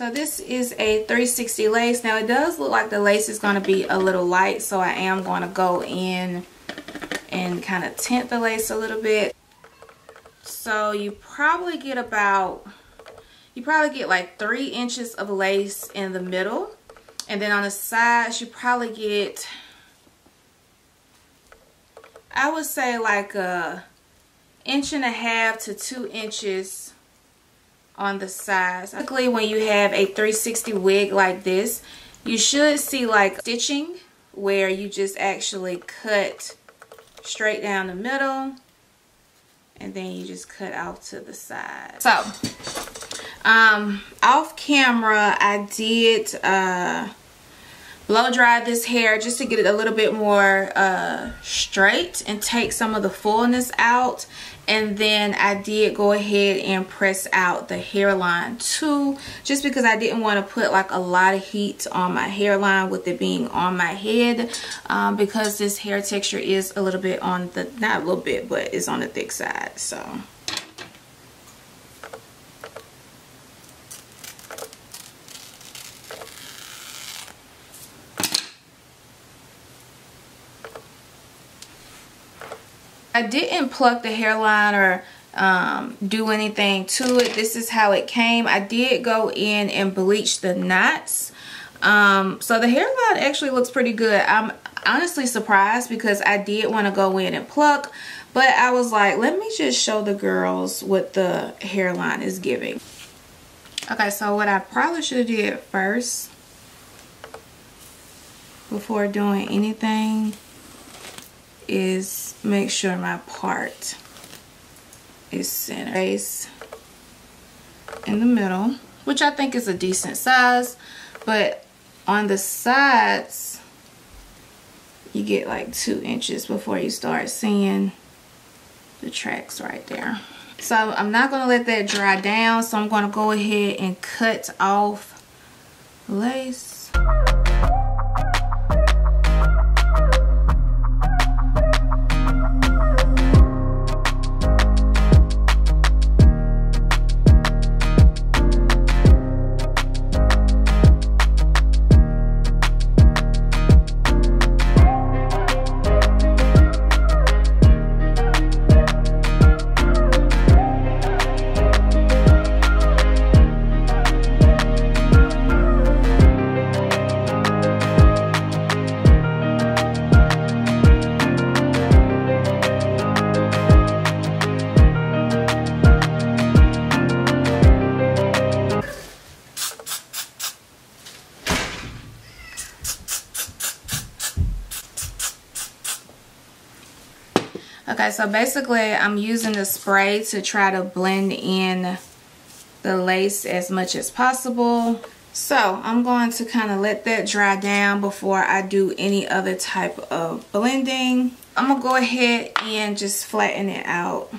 So this is a 360 lace. Now it does look like the lace is going to be a little light, so I am going to go in and kind of tint the lace a little bit. So you probably get like 3 inches of lace in the middle, and then on the sides you probably get, I would say, like a 1.5 to 2 inches on the sides. Typically when you have a 360 wig like this, you should see like stitching where you just actually cut straight down the middle and then you just cut off to the side. So off camera I did blow dry this hair just to get it a little bit more straight and take some of the fullness out, and then I did go ahead and press out the hairline too, just because I didn't want to put like a lot of heat on my hairline with it being on my head, because this hair texture is a little bit on the, not a little bit, but it's on the thick side. So I didn't pluck the hairline or do anything to it. This is how it came. I did go in and bleach the knots. So the hairline actually looks pretty good. I'm honestly surprised because I did want to go in and pluck, but I was like, let me just show the girls what the hairline is giving. Okay, so what I probably should have did first before doing anything is make sure my part is centered. Base in the middle, which I think is a decent size, but on the sides you get like 2 inches before you start seeing the tracks right there. So I'm not going to let that dry down, so I'm going to go ahead and cut off lace. Okay, so basically I'm using the spray to try to blend in the lace as much as possible. So I'm going to kind of let that dry down before I do any other type of blending. I'm going to go ahead and just flatten it out.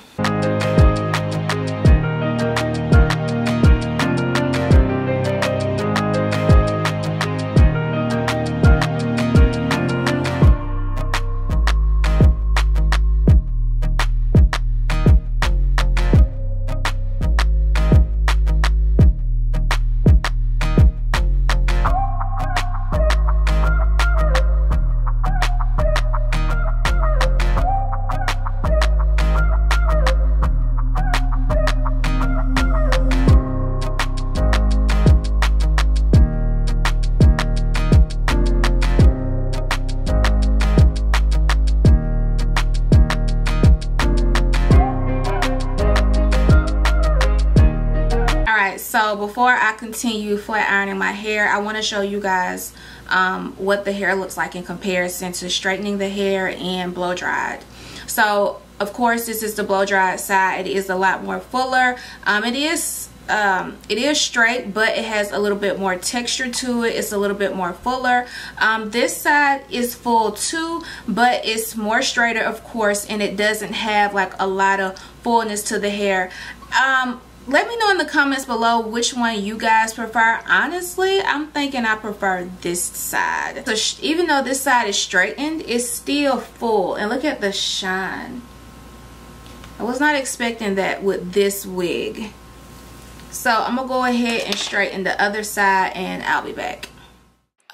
So before I continue flat ironing my hair, I want to show you guys what the hair looks like in comparison to straightening the hair and blow dried. So of course this is the blow dried side. It is a lot more fuller. It is straight, but it has a little bit more texture to it. It's a little bit more fuller. This side is full too, but it's more straighter, of course, and it doesn't have like a lot of fullness to the hair. Let me know in the comments below which one you guys prefer. Honestly, I'm thinking I prefer this side. So even though this side is straightened, it's still full. And look at the shine. I was not expecting that with this wig. So I'm gonna go ahead and straighten the other side and I'll be back.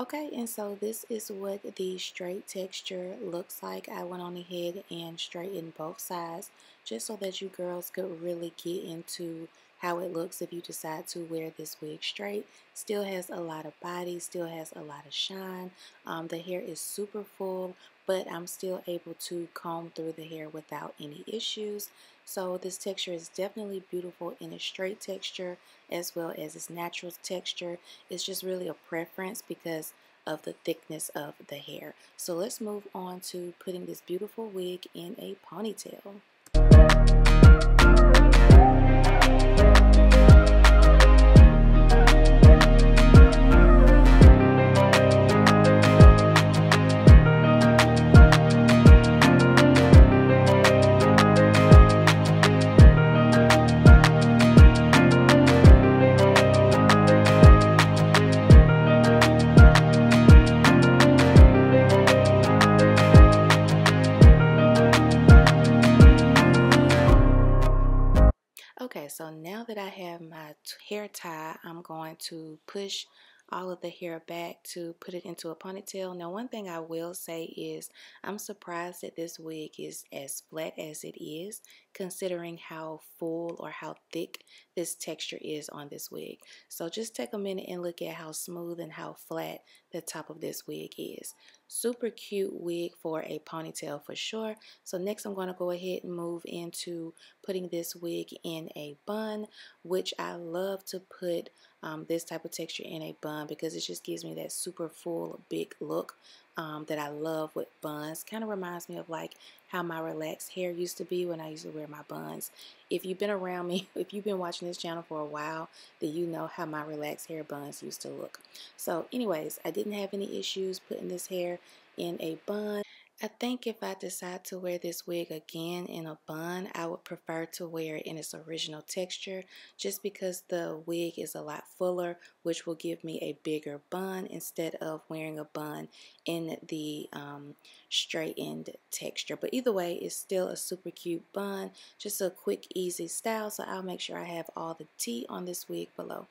Okay, and so this is what the straight texture looks like. I went on ahead and straightened both sides just so that you girls could really get into how it looks if you decide to wear this wig straight. Still has a lot of body, still has a lot of shine. The hair is super full, but I'm still able to comb through the hair without any issues. So this texture is definitely beautiful in a straight texture as well as its natural texture. It's just really a preference because of the thickness of the hair. So let's move on to putting this beautiful wig in a ponytail. Okay, so now that I have my hair tie, I'm going to push all of the hair back to put it into a ponytail. Now, one thing I will say is I'm surprised that this wig is as flat as it is, considering how full or how thick this texture is on this wig. So just take a minute and look at how smooth and how flat the top of this wig is. Super cute wig for a ponytail for sure. So next I'm going to go ahead and move into putting this wig in a bun, which I love to put this type of texture in a bun because it just gives me that super full big look that I love with buns. Kind of reminds me of like how my relaxed hair used to be when I used to wear my buns. If you've been around me, if you've been watching this channel for a while, then you know how my relaxed hair buns used to look. So anyways, I didn't have any issues putting this hair in a bun. I think if I decide to wear this wig again in a bun, I would prefer to wear it in its original texture just because the wig is a lot fuller, which will give me a bigger bun instead of wearing a bun in the straightened texture. But either way, it's still a super cute bun, just a quick, easy style. So I'll make sure I have all the tea on this wig below.